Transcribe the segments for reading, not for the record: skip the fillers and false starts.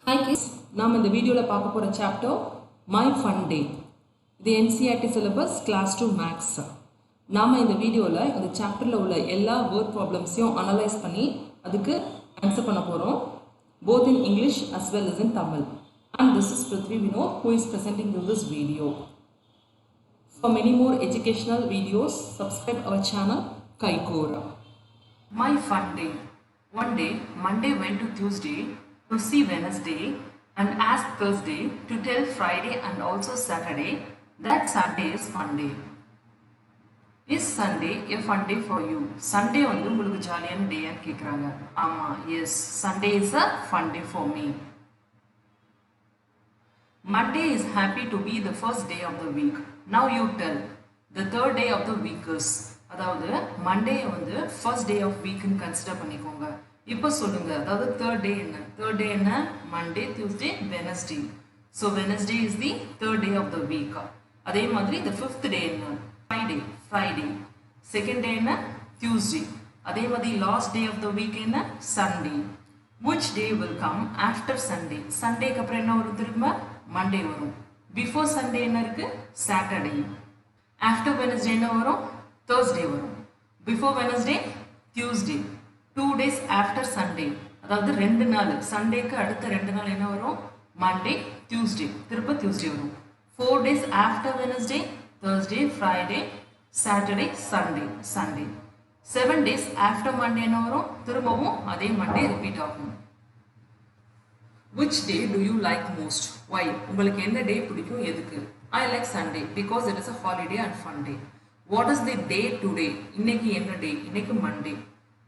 Hi kids, நாம் இந்த வீடியோவில் பார்க்க போகிற சாப்டர் மை ஃபன் டே. இது NCERT சிலபஸ் கிளாஸ் 2 மேக்ஸ். நாம் இந்த வீடியோவில் இந்த சாப்டரில் உள்ள எல்லா வேர்ட் ப்ராப்ளம்ஸையும் அனலைஸ் பண்ணி அதுக்கு ஆன்சர் பண்ண போகிறோம், both in English as well as in Tamil. And this is Prithvi Vinod who is presenting you this video. For many more educational videos, subscribe our channel Kaikora. My fun day. One day, Monday went to Tuesday to see Wednesday and asked Thursday to tell Friday and also Saturday that Sunday is fun day. Is Sunday a fun day for you? Sunday வந்து உங்களுக்கு ஜாலியான டேன்னு கேக்குறாங்க. ஆமா, yes, Sunday is a fun day for me. Monday is happy to be the first day of the week. Now you tell. The third day of the week is. அதாவது Monday வந்து first day of week ன்னு consider பண்ணிக்கோங்க. இப்போ சொல்லுங்க, அதாவது third day என்ன? Monday, Tuesday, Wednesday. So Wednesday is the third day of the week. அதே மாதிரி இந்த ஃபிஃப்த் டே என்ன? ஃப்ரைடே. செகண்ட் டே என்ன? டியூஸ்டே. அதே மாதிரி last day of the week என்ன? Sunday. Which day will come after Sunday? சண்டேக்கு அப்புறம் என்ன வரும்? திரும்ப மண்டே வரும். பிஃபோர் சண்டே என்ன இருக்கு? சாட்டர்டே. ஆஃப்டர் வெனஸ்டே என்ன வரும்? தேர்ஸ்டே வரும். Before Wednesday Tuesday. 2 days after Sunday, அதாவது 2 நாள், சண்டேக்கு அடுத்த 2 நாள் என்ன வரும்? மண்டே, டியூஸ்டே, திரும்ப டியூஸ்டே வரும். 4 days after Wednesday, Thursday, Friday, Saturday, Sunday. 7 days after Monday என்ன வரும்? திரும்பவும் அதே மண்டே ரிப்பீட் ஆகும். Which day do you like most? Why? உங்களுக்கு என்ன டே பிடிக்கும்? எதுக்கு? I like Sunday because it is a holiday and fun day. What is the day today? இன்னைக்கு என்ன டே? இன்னைக்கு Monday.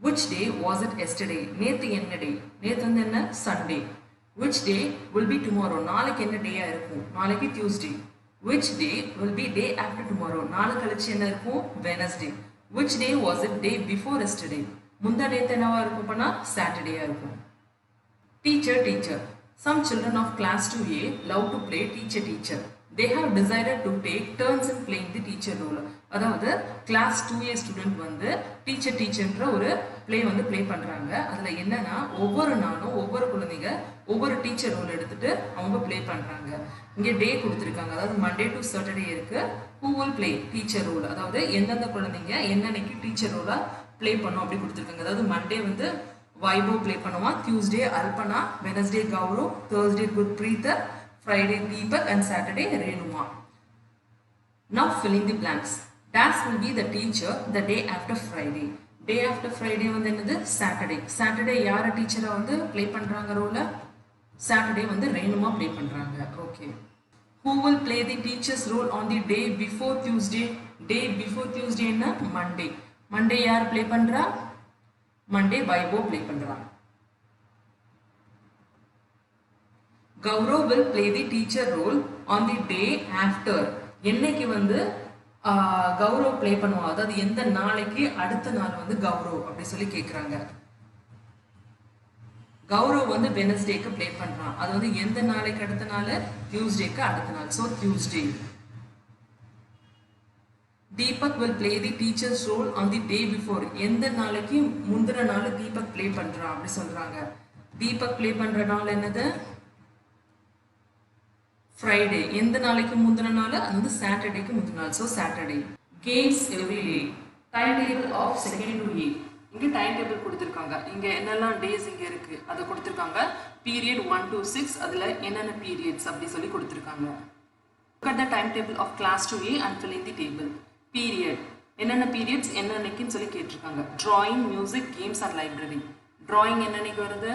Which day was it yesterday? நேத்து என்ன டே? நேத்து வந்து என்ன? Sunday. Which day will be tomorrow? நாளைக்கு என்ன டேயா இருக்கும்? நாளைக்கு Tuesday. Which day will be day after tomorrow? நாளை கழிச்சு என்ன இருக்கும்? Wednesday. Which day was it day before yesterday? முந்தா நேத்து என்னவா இருக்கும்? பண்ணா சாட்டர்டேயா இருக்கும். Teacher. Some children of class 2A love to play teacher. They have decided to take turns in playing the teacher role. அதாவது கிளாஸ் 2A ஸ்டூடெண்ட் வந்து டீச்சர்ன்ற ஒரு play வந்து பிளே பண்றாங்க. அதுல என்னன்னா ஒவ்வொரு நாளும் ஒவ்வொரு குழந்தைங்க ஒவ்வொரு டீச்சர் ரோல் எடுத்துட்டு அவங்க பிளே பண்றாங்க. இங்க டே கொடுத்துருக்காங்க, அதாவது மண்டே டு சாட்டர்டே இருக்கு. Who will play teacher role, அதாவது எந்தெந்த குழந்தைங்க என்னன்னைக்கு டீச்சர் ரோலா பிளே பண்ணும் அப்படி கொடுத்துருக்காங்க. அதாவது மண்டே வந்து வைபவ் பிளே பண்ணுவான், Tuesday Alpana, Wednesday Gaurav, Thursday குர்ப்ரீதர், Friday Deepak and Saturday Renuma. Now fill in the blanks. Dash will be the teacher the day after Friday. Day after Friday வந்து என்னது? Saturday. Saturday யார டீச்சரா வந்து ப்ளே பண்றாங்க ரோல? Saturday வந்து ரேணுமா ப்ளே பண்றாங்க. Okay. Who will play the teacher's role on the day before Tuesday? Day before Tuesday என்ன? Monday. Monday யார் ப்ளே பண்றா? Monday வைபவ் ப்ளே பண்றா. Gaurav will play the teacher role on the day after. என்னைக்கு வந்து Gaurav play பண்ணுவாங்க, அதாவது எந்த நாளைக்கு அடுத்த நாள் வந்து கௌரவ் அப்படி சொல்லி கேட்குறாங்க. கௌரவ் வந்து வெனஸ்டேக்கு ப்ளே பண்றான், அது வந்து எந்த நாளைக்கு அடுத்த நாள்? டியூஸ்டேக்கு அடுத்த நாள். So Tuesday. Deepak will play the teacher's role on the day before. எந்த நாளைக்கு முந்தின நாள் தீபக் ப்ளே பண்றான் அப்படி சொல்றாங்க. தீபக் ப்ளே பண்ற நாள் என்னது? ஃப்ரைடே. எந்த நாளைக்கு முந்தின நாள்? அது வந்து சாட்டர்டேக்கு முந்தின நாள். So Saturday. Games every day. Time table of second to A. இங்கே டைம் டேபிள் கொடுத்துருக்காங்க. இங்கே என்னெல்லாம் டேஸ் இங்கே இருக்கு அதை கொடுத்துருக்காங்க. பீரியட் 1 to 6, அதில் என்னென்ன பீரியட்ஸ் அப்படி சொல்லி கொடுத்துருக்காங்க. Look at the timetable of class 2A and fill in the table. Period. என்னென்ன பீரியட்ஸ் என்னன்னைக்குன்னு சொல்லி கேட்டிருக்காங்க. Drawing, music, games and library. Drawing என்னன்னைக்கு வருது?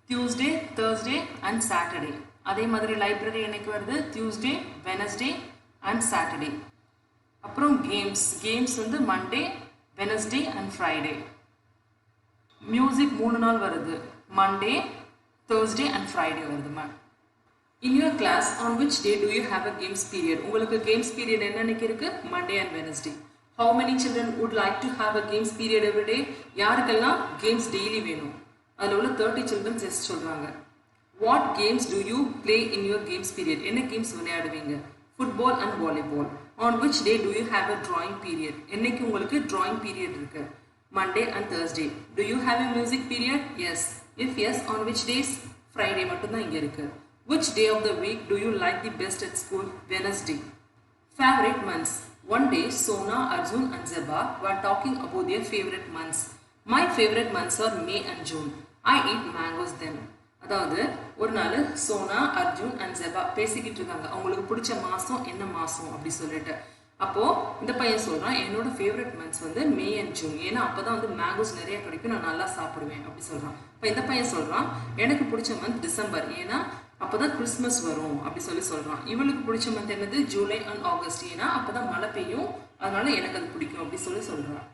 Tuesday, Thursday and Saturday. அதே மாதிரி லைப்ரரி என்னைக்கு வருது? Tuesday, Wednesday and Saturday. அப்புறம் கேம்ஸ் வந்து Monday, Wednesday and Friday. Music 3 நாள் வருது, மண்டே, தேர்ஸ்டே அண்ட் ஃப்ரைடே வருது. In your class, on which day do you have a games period? உங்களுக்கு games period என்னன்னைக்கு இருக்கு? Monday and Wednesday. How many children would like to have a games period every day? யாருக்கெல்லாம் games daily வேணும்? அதில் உள்ள 30 children yes சொல்கிறாங்க. What games do you play in your games period? என்ன games விளையாடுவீங்க? Football and volleyball. On which day do you have a drawing period? என்னைக்கு உங்களுக்கு drawing period இருக்கு? Monday and Thursday. Do you have a music period? Yes. If yes, on which days? Friday மட்டும்தான் இங்க இருக்கு. Which day of the week do you like the best at school? Wednesday. Favorite months. One day, Sona, Arjun and Zeba were talking about their favorite months. My favorite months are May and June. I eat mangoes then. அதாவது ஒரு நாள் Sona Arjun and Jeba பேசிக்கிட்டு இருக்காங்க அவங்களுக்கு பிடிச்ச மாதம் என்ன மாதம் அப்படி சொல்லிட்டு. அப்போது இந்த பையன் சொல்கிறான் என்னோட ஃபேவரட் மந்த்ஸ் வந்து மே அண்ட் ஜூன், ஏன்னா அப்போ தான் வந்து மேங்கோஸ் நிறைய கிடைக்கும், நான் நல்லா சாப்பிடுவேன் அப்படி சொல்கிறான். இப்போ இந்த பையன் சொல்கிறான் எனக்கு பிடிச்ச மந்த் டிசம்பர், ஏன்னா அப்போ தான் கிறிஸ்மஸ் வரும் அப்படி சொல்கிறான். இவளுக்கு பிடிச்ச மந்த் என்னது ஜூலை அண்ட் ஆகஸ்ட், ஏன்னா அப்போ தான் மழை பெய்யும், அதனால எனக்கு அது பிடிக்கும் அப்படி சொல்கிறான்.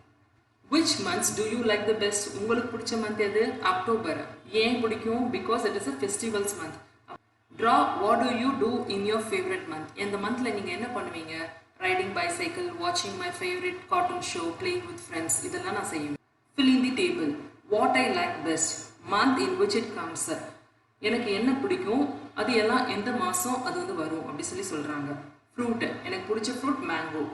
Which months do you like the best? உங்களுக்கு பிடிச்ச மந்த் எது? அக்டோபர். ஏன் பிடிக்கும்? Because it is a festivals month. Draw what do you do in your favorite month? இந்த மந்த்ல நீங்க என்ன பண்ணுவீங்க? Riding bicycle, watching my favorite cartoon show, playing with friends, இதெல்லாம் நான் செய்வேன். Fill in the table. What I like best? Month in which it comes. எனக்கு என்ன பிடிக்கும், அது எல்லாம் எந்த மாதம் அது வந்து வரும் அப்படி சொல்கிறாங்க. ஃப்ரூட், எனக்கு பிடிச்ச ஃப்ரூட் மேங்கோ.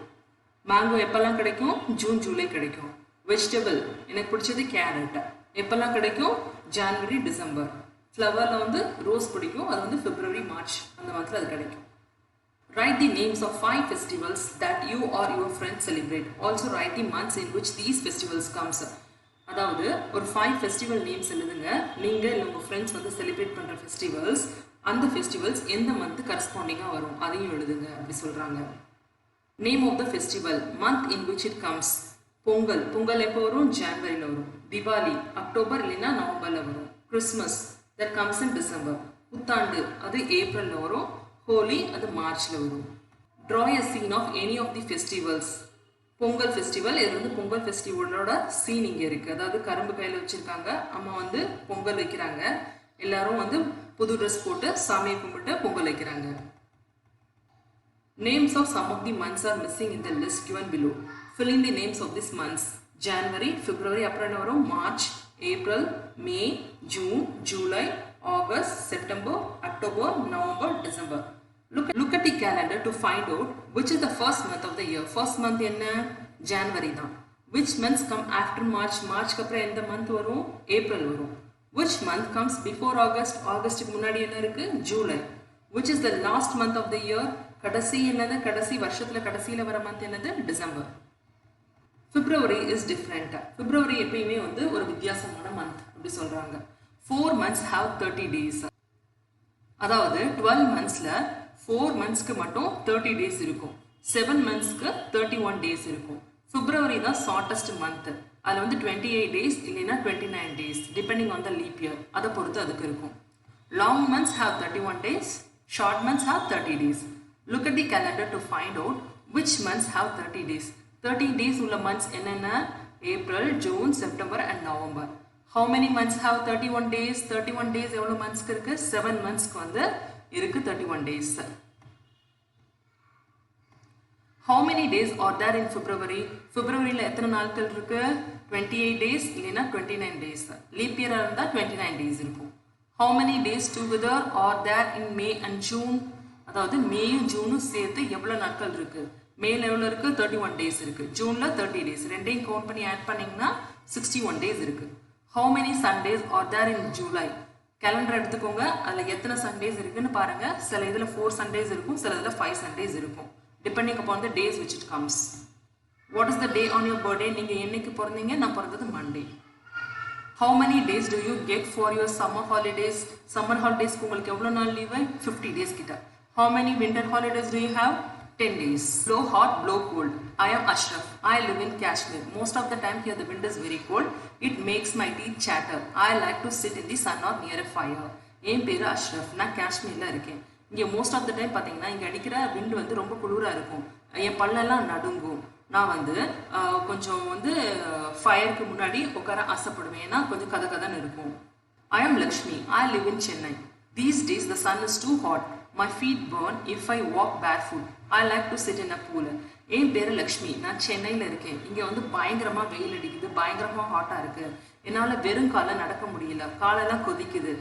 மேங்கோ எப்போல்லாம் கிடைக்கும்? ஜூன் ஜூலை கிடைக்கும். வெஜிடபிள், எனக்கு பிடிச்சது கேரட், எப்போல்லாம் கிடைக்கும்? January December. ஃப்ளவரில் வந்து ரோஸ் பிடிக்கும், அது வந்து பிப்ரவரி மார்ச் அந்த மந்தில் அது கிடைக்கும். Write the names of 5 festivals that you or your friends celebrate. Also write the months in which these festivals comes. அதாவது ஒரு 5 ஃபெஸ்டிவல் நேம்ஸ் எழுதுங்க. நீங்கள் இல்லை உங்கள் ஃப்ரெண்ட்ஸ் வந்து செலிப்ரேட் பண்ணுற ஃபெஸ்டிவல்ஸ், அந்த ஃபெஸ்டிவல்ஸ் எந்த மந்த் கரஸ்பாண்டிங்காக வரும் அதையும் எழுதுங்க அப்படி சொல்கிறாங்க. Name of the festival, month in which it comes. Pongal, Pongal எப்போ வரும்? ஜான்வரியில் வரும். திவாலி அக்டோபர் இல்லைன்னா நவம்பரில் வரும். Christmas that comes in December. புத்தாண்டு அது ஏப்ரலில் வரும். ஹோலி அது மார்ச்சில் வரும். Draw a scene of any of the festivals. Pongal festival, இது வந்து பொங்கல் ஃபெஸ்டிவலோட சீன் இங்கே இருக்குது. அதாவது கரும்பு கையில் வச்சுருக்காங்க, அம்மா வந்து பொங்கல் வைக்கிறாங்க, எல்லாரும் வந்து புது ட்ரெஸ் போட்டு சாமியை கும்பிட்டு பொங்கல் வைக்கிறாங்க. Names of some of the months are missing in the list given below. Fill in the names of these months. January, February அப்புறம் என்ன வரும்? March, April, May, June, July, August, September, October, November, December. Look at the calendar to find out which is the first month of the year. First month என்ன? January தான். Which months come after March? March அப்புறம் எந்த month வரும்? April வரும். Which month comes before August? Augustக்கு முன்னாடி என்ன இருக்கு? July. Which is the last month of the year? கடைசி என்னது? கடைசி வருஷத்துல கடைசியில வர மந்த் என்னது? December. February is different. February எப்பயுமே வந்து ஒரு வித்தியாசமான மந்த் அப்படி சொல்றாங்க. 4 months have 30 days. அதாவது 12 monthsல 4 monthsக்கு மட்டும் 30 days இருக்கும். 7 monthsக்கு 31 days இருக்கும். February தான் ஷார்ட்டஸ்ட் மந்த். அதில் வந்து 28 days இல்லைன்னா 29 days depending on the leap year. அதை பொறுத்து அதுக்கு இருக்கும். Long months have 31 days. Short months have 30 days. Look at the calendar to find out which months have 30 days. 30 days உள்ள months என்னென்ன? April, June, September and November. How many months have 31 days? 31 days எவ்வளோ monthsக்கு இருக்கு? 7 monthsக்கு வந்து இருக்கு 31 days. How many days are there in February? Februaryல எத்தனை நாட்கள் இருக்கு? 28 days இல்லைன்னா 29 days. லீப் இயரா இருந்தா 29 days இருக்கும். How many days together are there in May and June? அதாவது மேயும் ஜூனும் சேர்த்து எவ்வளோ நாட்கள் இருக்கு? மேல எவ்வளோ இருக்கு? 31 days இருக்கு. ஜூன்ல 30 days. ரெண்டையும் கவுண்ட் பண்ணி ஆட் பண்ணீங்கன்னா 61 days இருக்கு. How many Sundays are there in July? Calendar எடுத்துக்கோங்க, அதில் எத்தனை சண்டேஸ் இருக்குன்னு பாருங்க. சில இதில் 4 Sundays இருக்கும், சில இதில் 5 Sundays இருக்கும். Depending upon the days which it comes. What is the day on your birthday? நீங்கள் என்னைக்கு பிறந்தீங்க? நான் பிறந்தது Monday. How many days do you get for your summer holidays? Summer holidays உங்களுக்கு எவ்வளோ நாள் லீவு? 50 days கிட்ட. How many winter holidays do you have? 10 days. Blow hot, blow cold. I am Ashraf. I live in Kashmir. Most of the time here the wind is very cold. It makes my teeth chatter. I like to sit in the sun or near a fire. என் பேர் அஷ்ரஃப், நான் காஷ்மீரில் இருக்கேன். இங்கே most of the time பார்த்தீங்கன்னா இங்கே அடிக்கிற விண்டு வந்து ரொம்ப குளிராக இருக்கும், என் பல்லெல்லாம் நடுங்கும். நான் வந்து கொஞ்சம் வந்து ஃபயருக்கு முன்னாடி உட்கார ஆசைப்படுவேன், ஏன்னா கொஞ்சம் கதன்னு இருக்கும். I am Lakshmi. I live in Chennai. These days the sun is too hot. My feet burn if I walk barefoot. I like to sit in a pool. என் பேர் லக்ஷ்மி, நான் சென்னையில் இருக்கேன். இங்கே வந்து பயங்கரமாக வெயில் அடிக்குது, பயங்கரமாக ஹாட்டாக இருக்குது. என்னால் வெறும் காலை நடக்க முடியல, காலெல்லாம் கொதிக்குது.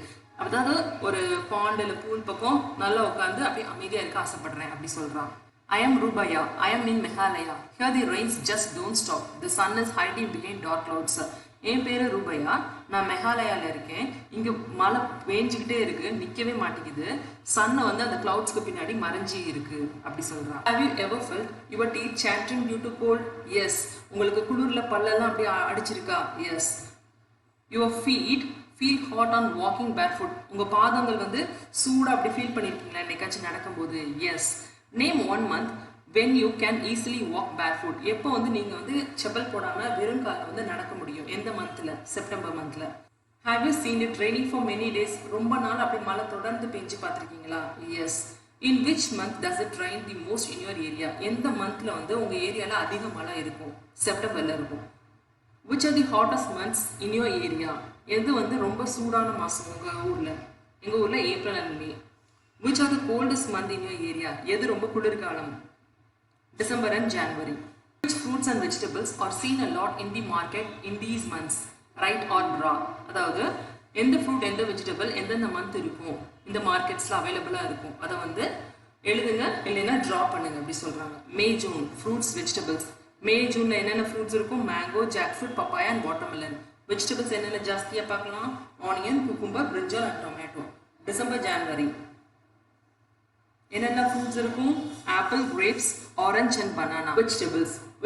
அதாவது ஒரு பாண்டில் பூல் பக்கம் நல்லா உட்காந்து அப்படி அமைதியாக இருக்க ஆசைப்படுறேன் அப்படி சொல்கிறான். I am Rubaya. I am in Meghalaya. Here the rains just don't stop. The sun is hiding behind dark clouds. என் பேரு ரூபையா, நான் மெகாலயால இருக்கேன். இங்க மழை பேஞ்சுக்கிட்டே இருக்கு, நிக்கவே மாட்டேங்குது. சன்னை வந்து அந்த கிளவுட்ஸ்க்கு பின்னாடி மறைஞ்சி இருக்கு அப்படி சொல்றான். Have you ever felt your teeth chattering due to cold? Yes. உங்களுக்கு குளிர்ல பல்லெல்லாம் அப்படியே அடிச்சிருக்கா? Yes. Your feet feel hot on walking barefoot. உங்க பாதங்கள் வந்து சூடா அப்படி ஃபீல் பண்ணிருக்கீங்களா என்னைக்காச்சும் நடக்கும்போது? Yes. Name one month when you can easily walk barefoot. எப்போ வந்து நீங்க வந்து செப்பல் போடாம வெறும் கால்ல வந்து நடக்க முடியும்? எந்த மந்த்ல? செப்டம்பர் மந்த்ல. Have you seen it raining for many days? ரொம்ப நாள் அப்படி மழை தொடர்ந்து பெஞ்சு பார்த்திருக்கீங்களா? Yes. In which month does it rain the most in your area? எந்த மந்த்ல வந்து உங்க ஏரியால அதிக மழை இருக்கும்? செப்டம்பர்ல இருக்கும். Which are the hottest months in your area? எது வந்து ரொம்ப சூடான மாசம் உங்க ஊர்ல? எங்க ஊர்ல April and May. Which are the coldest month in your area? எது ரொம்ப குளிர்காலம்? December and January. Which fruits and vegetables are seen a lot in the market in these months? Right or draw? அதாவது எந்த fruit எந்த vegetable எந்தெந்த month இருக்கும் இந்த மார்க்கெட்ஸ்ல அவைலபிளா இருக்கும் அதை வந்து எழுதுங்க, இல்லைன்னா ட்ரா பண்ணுங்க அப்படி சொல்றாங்க. May June fruits vegetables. May ஜூன்ல என்னென்ன ஃப்ரூட்ஸ் இருக்கும்? Mango, jackfruit, papaya and watermelon. Vegetables என்னென்ன ஜாஸ்தியாக பார்க்கலாம்? Onion, cucumber, brinjal and tomato. December, January என்னென்ன ஃப்ரூட்ஸ் இருக்கும்? Apple, grapes, orange and banana.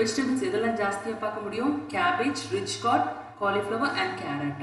Vegetables எதெல்லாம் ஜாஸ்தியாக பார்க்க முடியும்? Cabbage, ridge gourd, cauliflower and carrot.